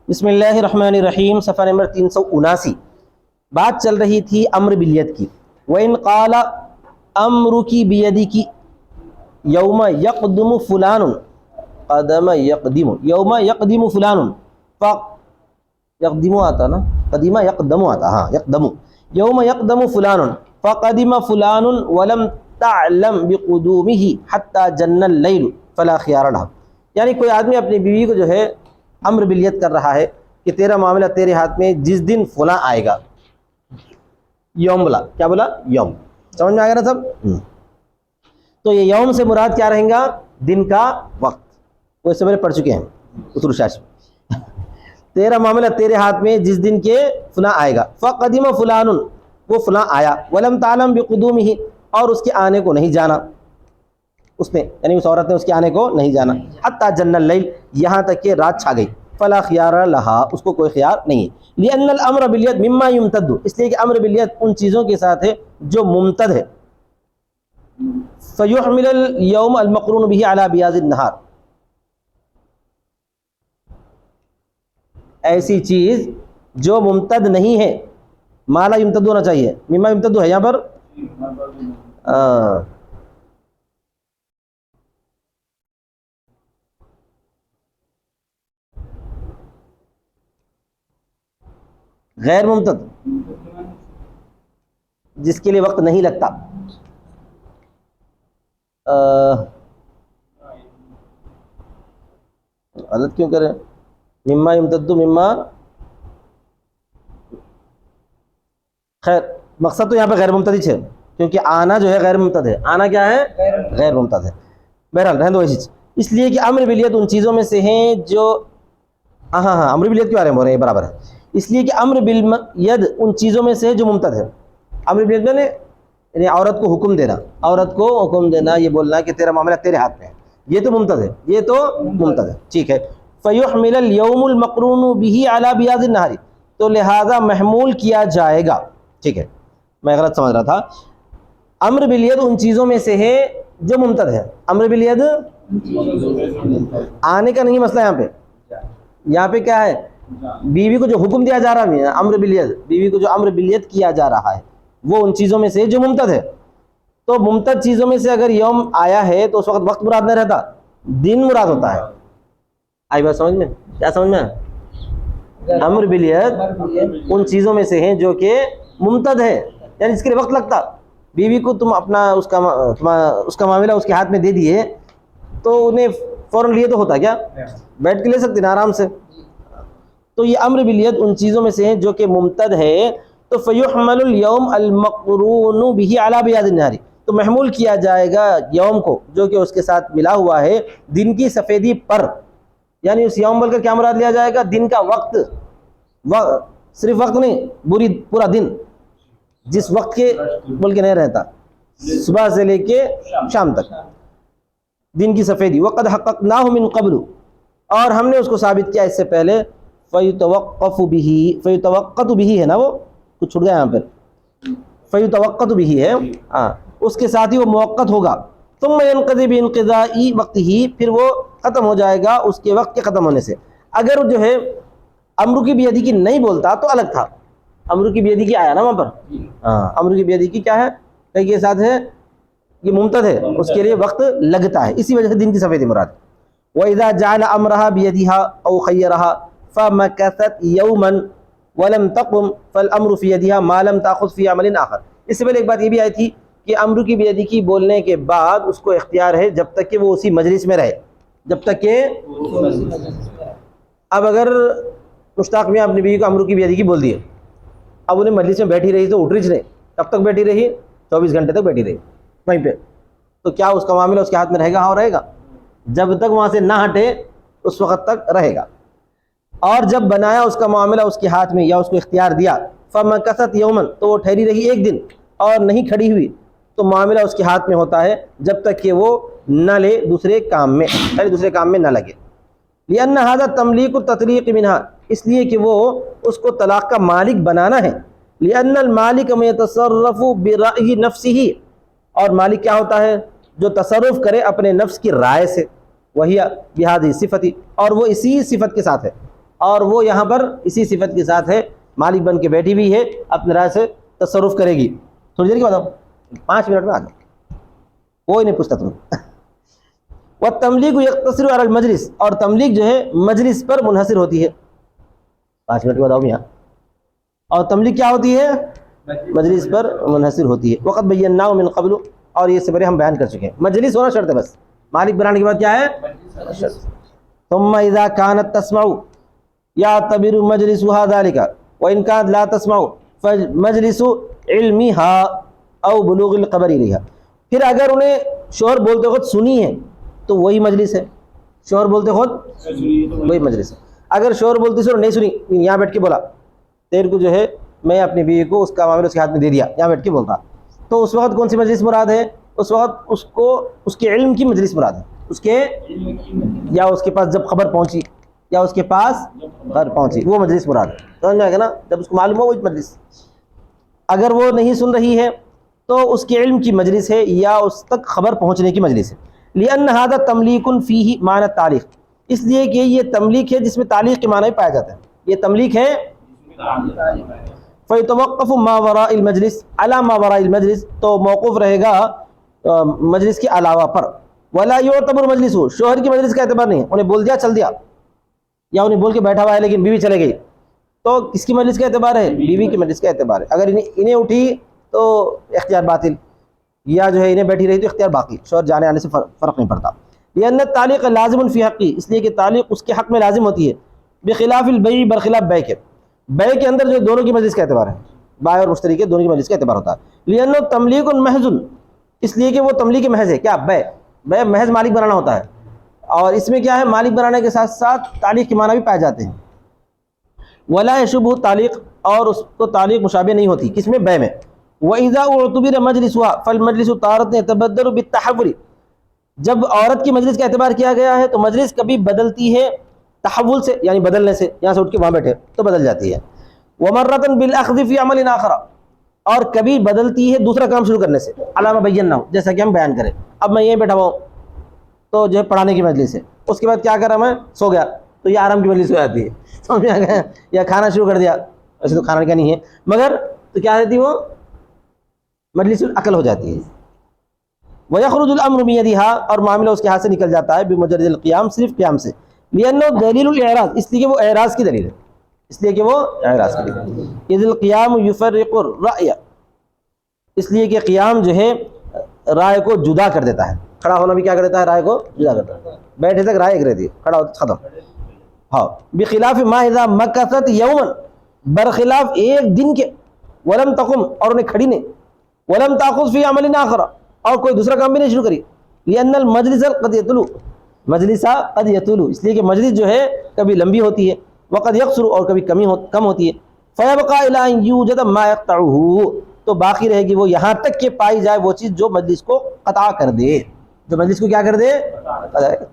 بسم اللہ الرحمن الرحیم، صفحہ نمبر 379۔ بات چل رہی تھی امر بالید کی۔ وَإِنْ قَالَ أَمْرُكِ بِيَدِكِ يَوْمَ يَقْدُمُ فُلَانٌ قَدَمَ يَقْدِمُ يَوْمَ يَقْدِمُ فُلَانٌ يقدم آتا نا، قدیمہ یقدم آتا، ہاں یقدم، یوم یقدم فلان فقدم فلان ولم تعلم بقدومه حتى جن اللیل فلا خیار لہ۔ یعنی کوئی آدمی اپنی بیوی کو جو ہے امر بالیت کر رہا ہے کہ تیرا معاملہ تیرے ہاتھ میں جس دن فلاں آئے گا۔ یوم بولا، کیا بولا؟ یوم۔ سمجھ میں آ گیا نا سب؟ تو یہ یوم سے مراد کیا رہیں گا؟ دن کا وقت۔ وہ اس سے پہلے پڑھ چکے ہیں اصول شاش میں۔ تیرا معاملہ تیرے ہاتھ میں جس دن کے فلاں آئے گا۔ فقدم فلان، وہ فلاں آیا، ولم تعلم بقدومہ، اور اس کے آنے کو نہیں جانا، اس نے یعنی اس عورت نے اس کے آنے کو نہیں جانا، حتی جن اللیل، یہاں تک کہ رات چھا گئی، فلا خیار لہا، اس کو کوئی خیار نہیں ہے۔ لأن الامر بالیت مما یمتد، اس لیے کہ امر بالیت ان چیزوں کے ساتھ ہے جو ممتد ہے۔ فیحمل اليوم المقرون به علی بیاض النہار، ایسی چیز جو ممتد نہیں ہے، مالا یمتد ہونا چاہیے، مما یمتد ہے یہاں پر غیر ممتد، جس کے لیے وقت نہیں لگتا۔ غلط کیوں کریں؟ مما یمتد، مما، خیر مقصد تو یہاں پہ غیر ممتد ہی ہے، کیونکہ آنا جو ہے غیر ممتد ہے، آنا کیا ہے؟ غیر ممتد ہے۔ بہرحال رہنے دو ایسی چیز، اس لیے کہ امر بالیت ان چیزوں میں سے ہیں جو ہاں امر بالیت کے بارے میں بول رہے ہیں، برابر ہے۔ اس لیے کہ امر بالید ان چیزوں میں سے ہے جو ممتد ہے۔ امر بالیت میں یعنی عورت کو حکم دینا، عورت کو حکم دینا، یہ بولنا کہ تیرا معاملہ تیرے ہاتھ میں ہے، یہ تو ممتد ہے، یہ تو ممتد ہے، ٹھیک ہے۔ فیحمل اليوم المقرون به علی بیاض النہار، تو لہذا محمول کیا جائے گا، ٹھیک ہے، میں غلط سمجھ رہا تھا۔ امر بالید ان چیزوں میں سے ہے جو ممتد ہے۔ امر بالید آنے کا نہیں مسئلہ، یہاں پہ کیا ہے؟ بیوی کو جو حکم دیا جا رہا ہے امر بالید، بیوی کو جو امر بالید کیا جا رہا ہے وہ ان چیزوں میں سے جو ممتد ہے۔ تو ممتد چیزوں میں سے اگر یوم آیا ہے تو اس وقت وقت مراد نہیں رہتا، دن مراد ہوتا ہے۔ آئی بات سمجھ میں؟ کیا سمجھ میں؟ امر بالیت ان چیزوں میں سے ہیں جو کہ ممتد ہے، یعنی اس کے لیے وقت لگتا۔ بیوی کو تم اپنا اس کا معاملہ اس کے ہاتھ میں دے دیے تو انہیں فوراً لیے تو ہوتا کیا؟ بیٹھ کے لے سکتے نا آرام سے۔ تو یہ امر بالیت ان چیزوں میں سے ہیں جو کہ ممتد ہے۔ تو فیحمل اليوم المقرون به علی بیاض النہار، تو محمول کیا جائے گا یوم کو جو کہ اس کے ساتھ ملا ہوا ہے دن کی سفیدی پر، یعنی اس یوم بول کر کیا مراد لیا جائے گا؟ دن کا وقت، صرف وقت نہیں، پورا دن، جس وقت کے بول کے نہیں رہتا، صبح سے لے کے شام تک دن کی سفیدی۔ وقد حققناہ من قبل، اور ہم نے اس کو ثابت کیا اس سے پہلے۔ فیتوقف به، فیتوقت به ہے نا، وہ کچھ چھوٹ گیا یہاں پر، فیتوقت به ہے، اس کے ساتھ ہی وہ موقت ہوگا۔ ثم ينقضي بانقضاء وقته، پھر وہ ختم ہو جائے گا اس کے وقت کے ختم ہونے سے۔ اگر جو ہے امر کی بیدی کی نہیں بولتا تو الگ تھا، امر کی بیدی کی آیا نا وہاں پر، امر کی بیدی کی کیا ہے؟ کئی کے ساتھ ہے، یہ ممتد ہے، اس کے لیے وقت لگتا ہے، اسی وجہ سے دن کی سفیدی مراد۔ وَإِذَا جَعَلَ أَمْرَهَا بِيَدِهَا أَوْ خَيَّرَهَا فَمَكَثَتْ يَوْمًا وَلَمْ تَقُمْ فَالْأَمْرُ فِي يَدِهَا مَا لَمْ تَأْخُذْ فِي عَمَلٍ آخر۔ اس سے پہلے ایک بات یہ بھی آئی تھی کہ امر کی بیدی کی بولنے کے بعد اس کو اختیار ہے جب تک کہ وہ اسی مجلس میں رہے، جب تک کہ اب اگر مشتاق میاں اپنی بیوی کو امر کی بیدی کی بول دیے، اب انہیں مجلس میں بیٹھی رہی تو اٹھ رہی نہیں، کب تک بیٹھی رہی؟ 24 گھنٹے تک بیٹھی رہی وہیں پہ، تو کیا اس کا معاملہ اس کے ہاتھ میں رہے گا؟ ہاں رہے گا، جب تک وہاں سے نہ ہٹے اس وقت تک رہے گا۔ اور جب بنایا اس کا معاملہ اس کے ہاتھ میں یا اس کو اختیار دیا، فَمَكَثَتْ يَوْمًا، تو وہ ٹھہری رہی ایک دن اور نہیں کھڑی ہوئی، تو معاملہ اس کے ہاتھ میں ہوتا ہے جب تک کہ وہ نہ لے دوسرے کام میں، یعنی دوسرے کام میں نہ لگے۔ لِأَنَّ هَذَا تَمْلِيكُ التَّطْلِيقِ مِنْهَا، اس لیے کہ وہ اس کو طلاق کا مالک بنانا ہے۔ لِأَنَّ الْمَالِكَ يَتَصَرَّفُ بِرَأْيِ نَفْسِهِ، اور مالک کیا ہوتا ہے؟ جو تصرف کرے اپنے نفس کی رائے سے، وہی بہذی صفتی، اور وہ اسی صفت کے ساتھ ہے، اور وہ یہاں پر اسی صفت کے ساتھ ہے، مالک بن کے بیٹھی ہوئی ہے، اپنے رائے سے تصرف کرے گی. تھوڑی دیر کی بتاؤ، 5 منٹ میں آ جاؤ، کوئی نہیں پوچھتا تمہیں. والتملیک یقتصر علی المجلس، اور تملیک جو ہے مجلس پر منحصر ہوتی ہے. 5 منٹ کے بتاؤ یہاں. اور تملیک کیا ہوتی ہے؟ مجلس پر منحصر ہوتی ہے. وقت بیناہ من قبل، اور یہ سے پہلے ہم بیان کر چکے ہیں. مجلس ہونا شرط ہے، بس مالک بنانے کے بعد کیا ہے؟ شرط. ثم اذا كانت تسمع يعتبر مجلسها ذلك وان كانت لا تسمع فمجلس علمها او بلوغ الخبر اليها. پھر اگر انہیں شوہر بولتے وقت سنی ہے تو وہی مجلس ہے. شوہر بولتے وقت وہی مجلس ہے. اگر شوہر بولتے سن نہیں سنی، یہاں بیٹھ کے بولا تیرے کو جو ہے میں اپنی بیوی کو اس کا معاملہ اس کے ہاتھ میں دے دیا، یہاں بیٹھ کے بول رہا، تو اس وقت کون سی مجلس مراد ہے؟ اس وقت اس کو اس کے علم کی مجلس مراد ہے. اس کے یا اس کے پاس جب خبر پہنچی، یا اس کے پاس خبر پہنچی، وہ مجلس مراد ہے. سمجھ میں آئے گا نا؟ جب اس کو معلوم ہو وہ مجلس. اگر وہ نہیں سن رہی ہے تو اس کے علم کی مجلس ہے یا اس تک خبر پہنچنے کی مجلس ہے. لأن هذا تملیک فیہ معنی تعلیق، اس لیے کہ یہ تملیک ہے جس میں تعلیق کے معنی پایا جاتا ہے. یہ تملیک ہے. فیتوقف ما وراء المجلس علی ما وراء المجلس، تو موقوف رہے گا مجلس کے علاوہ پر. ولا یعتبر مجلس، شوہر کی مجلس کا اعتبار نہیں ہے. انہیں بول دیا چل دیا، یا انہیں بول کے بیٹھا ہوا ہے لیکن بیوی چلے گئی، تو کس کی مجلس کا اعتبار ہے؟ بیوی کی مجلس کا اعتبار ہے. اگر انہیں اٹھی تو اختیار باطل، یا جو ہے انہیں بیٹھی رہی تو اختیار باقی. شوہر جانے آنے سے فرق نہیں پڑتا. لأن التعلیق لازم فی حقی، اس لیے کہ تعلیق اس کے حق میں لازم ہوتی ہے. بخلاف البیع، برخلاف بیع کے. بیع کے اندر جو دونوں کی مجلس کا اعتبار ہے، بائع اور مشتری کے دونوں کی مجلس کا اعتبار ہوتا ہے. لأنه تملیک محض، اس لیے کہ وہ تملیک محض ہے. کیا؟ بیع محض مالک بنانا ہوتا ہے. اور اس میں کیا ہے؟ مالک بنانے کے ساتھ ساتھ تعلیق کے معنی بھی پائے جاتے ہیں. ولا یشبہ تعلیق، اور اس کو تعلیق مشابہ نہیں ہوتی. کس میں؟ بیع میں. وَإِذَا اُعْتُبِرَ مَجْلِسُهَا فَالْمَجْلِسُ تَارَةً يَتَبَدَّلُ بِالتَّحَوُّلِ، جب عورت کی مجلس کا اعتبار کیا گیا ہے تو مجلس کبھی بدلتی ہے تحول سے، یعنی بدلنے سے. یہاں سے اٹھ کے وہاں بیٹھے تو بدل جاتی ہے. وَمَرَّةً بِالْأَخْذِ فِي عَمَلٍ آخَرَ، اور کبھی بدلتی ہے دوسرا کام شروع کرنے سے. علامہ بینا، جیسا کہ ہم بیان کریں. اب میں یہیں بیٹھا ہوا ہوں تو جو ہے پڑھانے کی مجلس ہے، اس کے بعد کیا کرا میں؟ سو گیا، تو یہ آرام کی مجلس ہو جاتی ہے. سمجھ آ گیا؟ یا کھانا شروع کر دیا، ویسے تو کھانا کا نہیں ہے مگر تو کیا رہتی وہ؟ مجلس العقل ہو جاتی ہے. وَيَخْرُجُ الْأَمْرُ بِيَدِهَا، اور معاملہ اس کے ہاتھ سے نکل جاتا ہے. بمجرد القیام، صرف قیام سے. لأنه دلیل الاعراض، اس لیے کہ وہ اعراض کی دلیل ہے. اس لیے کہ وہ اعراض کی دلیل ہے. اذ القیام یفرق الرأی، اس لیے کہ قیام جو ہے رائے کو جدا کر دیتا ہے. کھڑا ہونا بھی کیا کر دیتا ہے؟ رائے کو جدا کرتا ہے. بیٹھے تک رائے ایک رہتی ہے، کھڑا ہوتا ختم. ہاں. بخلاف ما اذا مکثت یوما، برخلاف ایک دن کے. ولم تقم، اور انہیں کھڑی نہیں. ولم تاخذ فی عمل آخر، اور کوئی دوسرا کام بھی نہیں شروع کری. لأن المجلس قد یطول، مجلس قد یطول، اس لیے کہ مجلس جو ہے کبھی لمبی ہوتی ہے. وقد یقصر، اور کبھی کم ہوتی ہے. فیبقى الى ان یوجد ما یقطعه، تو باقی رہے گی وہ یہاں تک کہ پائی جائے وہ چیز جو مجلس کو قطع کر دے، جو مجلس کو کیا کر دے؟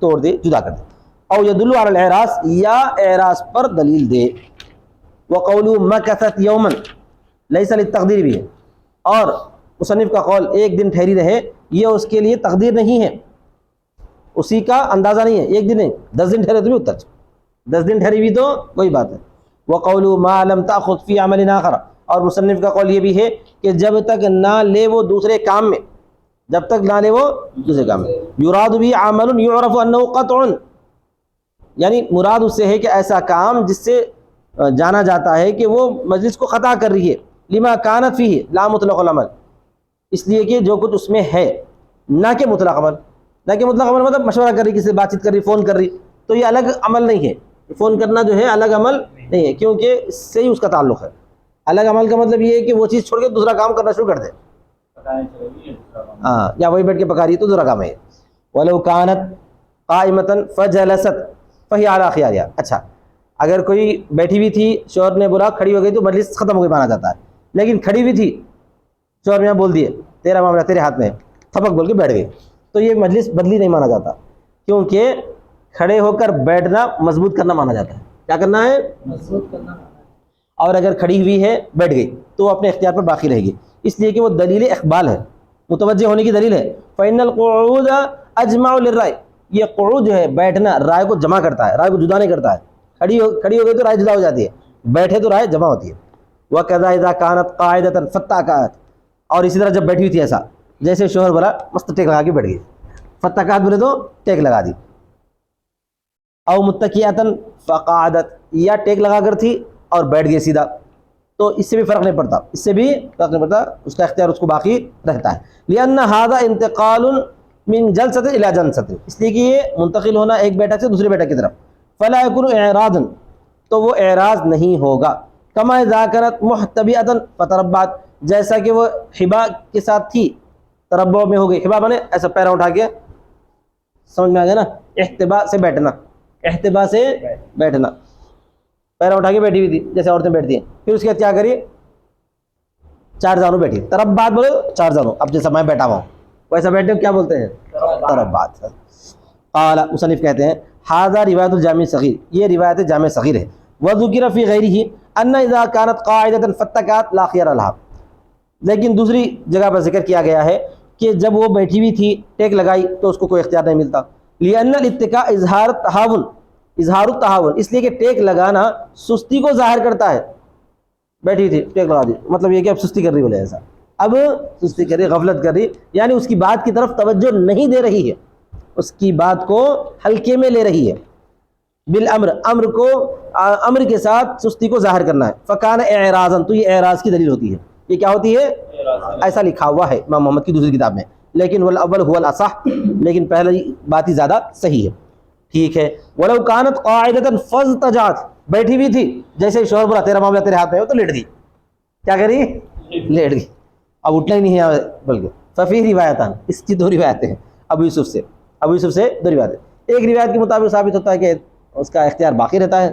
توڑ دے، جدا کر دے. او يدل على الاعراض، یا اعراض پر دلیل دے. وقوله مكثت يوما ليس للتقدير بھی ہے. اور مصنف کا قول ایک دن ٹھہری رہے، یہ اس کے لیے تقدیر نہیں ہے، اسی کا اندازہ نہیں ہے. ایک دن نہیں، 10 دن ٹھہرے تو بھی اتر، 10 دن ٹھہری بھی تو وہی بات ہے. وقوله ما لم تأخذ في عمل آخر، اور مصنف کا قول یہ بھی ہے کہ جب تک نہ لے وہ دوسرے کام میں، جب تک نہ لے وہ دوسرے کام میں. یراد بھی عمل یعرف انه قطع، یعنی مراد اس سے ہے کہ ایسا کام جس سے جانا جاتا ہے کہ وہ مجلس کو قطع کر رہی ہے. لما كانت فيه لا مطلق العمل، اس لیے کہ جو کچھ اس میں ہے، نہ کہ مطلق عمل. نہ کہ مطلق عمل مطلب مشورہ کر رہی، کسی سے بات چیت کر رہی، فون کر رہی، تو یہ الگ عمل نہیں ہے. فون کرنا جو ہے الگ عمل نہیں ہے، کیونکہ اس سے ہی اس کا تعلق ہے. الگ عمل کا مطلب یہ ہے کہ وہ چیز چھوڑ کے دوسرا کام کرنا شروع کر دے. ہاں، یا وہی بیٹھ کے پکا رہی ہے تو دوسرا کام ہے. ولو كانت قائمة فجلست فهي على خيارها. اچھا، اگر کوئی بیٹھی ہوئی تھی، شوہر نے بولا کھڑی ہو گئی تو مجلس ختم ہو گئی مانا جاتا ہے. لیکن کھڑی ہوئی تھی، شوہر نے بول دیے تیرا معاملہ تیرے ہاتھ میں، تھپک بول کے بیٹھ گئی، تو یہ مجلس بدلی نہیں مانا جاتا، کیونکہ کھڑے ہو کر بیٹھنا مضبوط کرنا مانا جاتا ہے. کیا کرنا ہے؟ مضبوط کرنا. اور اگر کھڑی ہوئی ہے بیٹھ گئی تو وہ اپنے اختیار پر باقی رہے گی، اس لیے کہ وہ دلیل اقبال ہے، متوجہ ہونے کی دلیل ہے. فإن القعود اجمع للرأي، یہ قعود جو ہے بیٹھنا رائے کو جمع کرتا ہے، رائے کو جدا نہیں کرتا ہے. کھڑی ہو گئی تو رائے جدا ہو جاتی ہے, بیٹھے تو رائے جمع ہوتی ہے. وَكَذَا إِذَا كَانَتْ قَاعِدَةً فَاتَّكَأَتْ, اور اسی طرح جب بیٹھی ہوئی تھی ایسا, جیسے شوہر بولا مست ٹیک لگا کے بیٹھ گئی, فَاتَّكَأَتْ بولے تو ٹیک لگا دی. او متکئۃ فقعدت, یا ٹیک لگا کر تھی اور بیٹھ گئی سیدھا, تو اس سے بھی فرق نہیں پڑتا, اس سے بھی فرق نہیں پڑتا, اس کا اختیار اس کو باقی رہتا ہے. لأن هذا انتقال من جلسة إلى جلسة, اس لیے کہ یہ منتقل ہونا ایک بیٹھک سے دوسرے بیٹھک کی طرف. فلا يكون اعراضا, تو وہ اعراض نہیں ہوگا. كما إذا كانت محتبئة فتربعت, جیسا کہ وہ حبا کے ساتھ تھی, تربع میں ہو گئی. حبا بنے ایسا پیرا اٹھا کے, سمجھ میں آ گیا نا, احتباء سے بیٹھنا, احتباء سے بیٹھنا, پیرا اٹھا کے بیٹھی ہوئی تھی جیسے عورتیں بیٹھتی ہیں. پھر اس کے بعد کیا کری, چار زانوں بیٹھی. تربعت بولے چار زانوں, اب جیسا میں بیٹھا ہوا ہوں ویسا بیٹھے کیا بولتے ہیں, تربعت. قال مصنف کہتے ہیں ھذا روایت الجامع صغیر, یہ روایت جامع صغیر ہے. وذکر فی غیرہ ان اذا كانت قاعدۃ فاتکات لا خیار لها, لیکن دوسری جگہ پر ذکر کیا گیا ہے کہ جب وہ بیٹھی ہوئی تھی ٹیک لگائی تو اس کو کوئی اختیار نہیں ملتا. لأن الاتکاء اظہار التہاون, اظہار التہاون, اس لیے کہ ٹیک لگانا سستی کو ظاہر کرتا ہے. بیٹھی تھی ٹیک لگا دی, مطلب یہ کہ اب سستی کر رہی بولے, ایسا اب سستی کر رہی, غفلت کر رہی, یعنی اس کی بات کی طرف توجہ نہیں دے رہی ہے, اس کی بات کو ہلکے میں لے رہی ہے. بالامر, امر کو امر کے ساتھ سستی کو ظاہر کرنا ہے. فکان اعراضا, تو یہ اعراض کی دلیل ہوتی ہے. یہ کیا ہوتی ہے, ایسا لکھا ہوا ہے امام محمد کی دوسری کتاب میں, لیکن والاول هو الاصح, لیکن پہلی بات ہی زیادہ صحیح ہے. ٹھیک ہے. ولو كانت قاعدة فاضطجعت, بیٹھی ہوئی تھی, جیسے شوہر بولا تیرا معاملہ تیرے ہاتھ میں ہے, تو لیٹ گئی. کیا کری, لیٹ گئی, اب اٹھنا ہی نہیں ہے بلکہ. ففی روایتان, اس کی دو روایتیں ہیں ابو یوسف سے, ابو یوسف سے دو روایتیں. ایک روایت کے مطابق ثابت ہوتا ہے کہ اس کا اختیار باقی رہتا ہے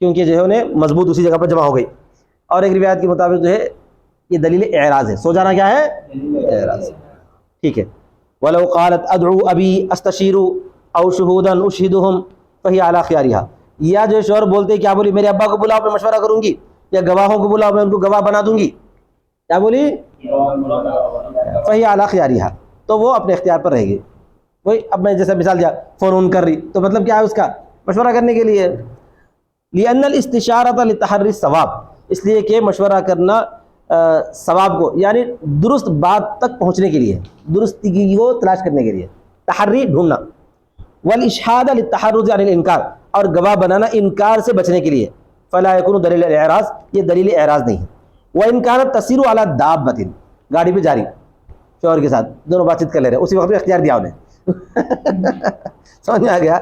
کیونکہ جو ہے انہیں مضبوط اسی جگہ پر جمع ہو گئی, اور ایک روایت کے مطابق جو ہے یہ دلیل اعراض ہے, سو جانا کیا ہے, اعراض. ٹھیک ہے. ولو قالت ادعو ابی استشیر او شہودا اشہدہم فہی علی خیارها, یا جو شوہر بولتے کیا بولی, میرے ابا کو بلاؤ میں مشورہ کروں گی, یا گواہوں کو بلاؤ میں ان کو گواہ بنا دوں گی, کیا بولی, فہی علی خیارها, تو وہ اپنے اختیار پر رہے گی. وہی اب میں جیسا مثال دیا, فون اون کر رہی, تو مطلب کیا ہے اس کا, مشورہ کرنے کے لیے. لأن الاستشارۃ لتحری الصواب, اس لیے کہ مشورہ کرنا ثواب کو, یعنی درست بات تک پہنچنے کے لیے, درستی کو تلاش کرنے کے لیے, تحری ڈھونڈنا. والاشہاد للتحرز عن الانکار, اور گواہ بنانا انکار سے بچنے کے لیے. فلا يكون دلیل الاعراض, یہ دلیل اعراض نہیں ہے. وان كانت تسیر على دابۃ, گاڑی پہ جاری شوہر کے ساتھ دونوں بات چیت کر لے رہے, اسی وقت میں اختیار دیا انہیں. سمجھ میں آ گیا,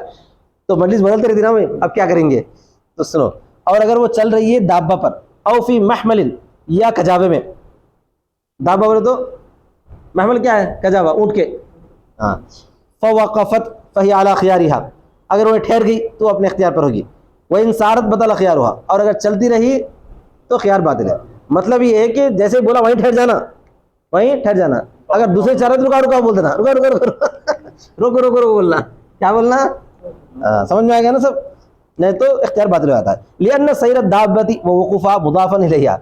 تو مجلس بدلتے رہتی نا, اب کیا کریں گے, تو سنو. اور اگر وہ چل رہی ہے دابہ پر, او فی محمل, یا کجاوے میں, دابہ بولے تو محمل کیا ہے, کجاوہ, اونٹ کے, ہاں. فوقفت فہی علی خیارها, اگر وہ ٹھہر گئی تو اپنے اختیار پر ہوگی. وان سارت بطل خیارها, اور اگر چلتی رہی تو خیار باطل ہے. مطلب یہ ہے کہ جیسے بولا وہیں ٹھہر جانا, وہیں ٹھہر جانا. اگر دوسرے چارہ رکا رکا بول دینا, رکو رکو رکو رکو رکو رکو بولنا, کیا بولنا, سمجھ میں آ گیا نا سب, نہیں تو اختیار باطل ہو جاتا ہے. لأن سیر الدابۃ ووقوفها مضاف الیہا,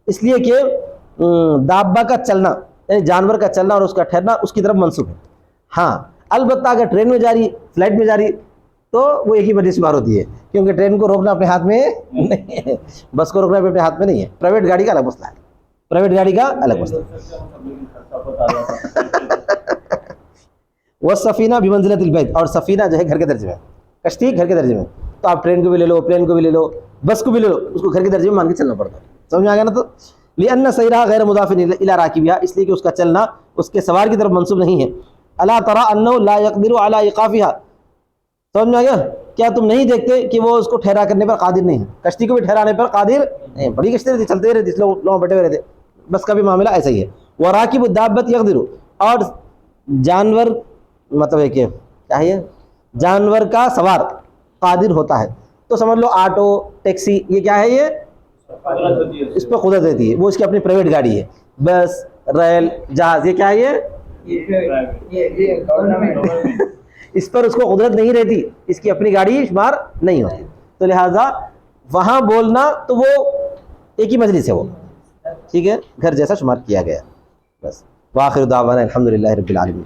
اس لیے کہ دابہ کا چلنا یعنی جانور کا چلنا اور اس کا ٹھہرنا اس کی طرف منسوب ہے. ہاں البتہ اگر ٹرین میں جاری, فلائٹ میں جاری, تو وہ ایک ہی وجہ سے بار ہوتی ہے, کیونکہ ٹرین کو روکنا اپنے ہاتھ میں نہیں ہے, بس کو روکنا اپنے ہاتھ میں نہیں ہے. پرائیویٹ گاڑی کا الگ مسئلہ ہے, پرائیویٹ گاڑی کا الگ مسئلہ. والسفینہ بمنزلۃ البیت, اور سفینہ جو ہے گھر کے درجے میں, کشتی گھر کے درجے میں. تو آپ ٹرین کو بھی لے لو, پلین کو بھی لے لو, بس کو بھی لے لو, اس کو گھر کے درجے میں مان کے چلنا پڑتا ہے. سمجھ میں آ گیا نا. تو لأن سیرها غیر مضاف الی راکبها, اس لیے کہ اس کا چلنا اس کے سوار کی طرف منسوب نہیں ہے. الا ترى انه لا يقدر على ایقافها, سمجھ میں آ گیا, کیا تم نہیں دیکھتے کہ وہ اس کو ٹھہرا کرنے پر قادر نہیں ہے, کشتی کو بھی ٹھہرانے پر قادر نہیں. بڑی کشتی رہتی, چلتے رہتی, لوگ بیٹھے ہوئے رہتے, بس کا بھی معاملہ ایسا ہی ہے. وراکب الدابۃ يقدر, اور جانور مطلب ہے کہ کیا ہے, جانور کا سوار قادر ہوتا ہے. تو سمجھ لو آٹو, ٹیکسی, یہ کیا ہے, یہ اس پہ قدرت رہتی ہے, وہ اس کی اپنی پرائیویٹ گاڑی ہے. بس, ریل, جہاز, یہ کیا ہے, یہ اس پر اس کو قدرت نہیں رہتی, اس کی اپنی گاڑی شمار نہیں ہوتی. تو لہٰذا وہاں بولنا تو وہ ایک ہی مجلس ہے, وہ ٹھیک ہے, گھر جیسا شمار کیا گیا. بس. وآخر دعوانا الحمدللہ رب العالمین.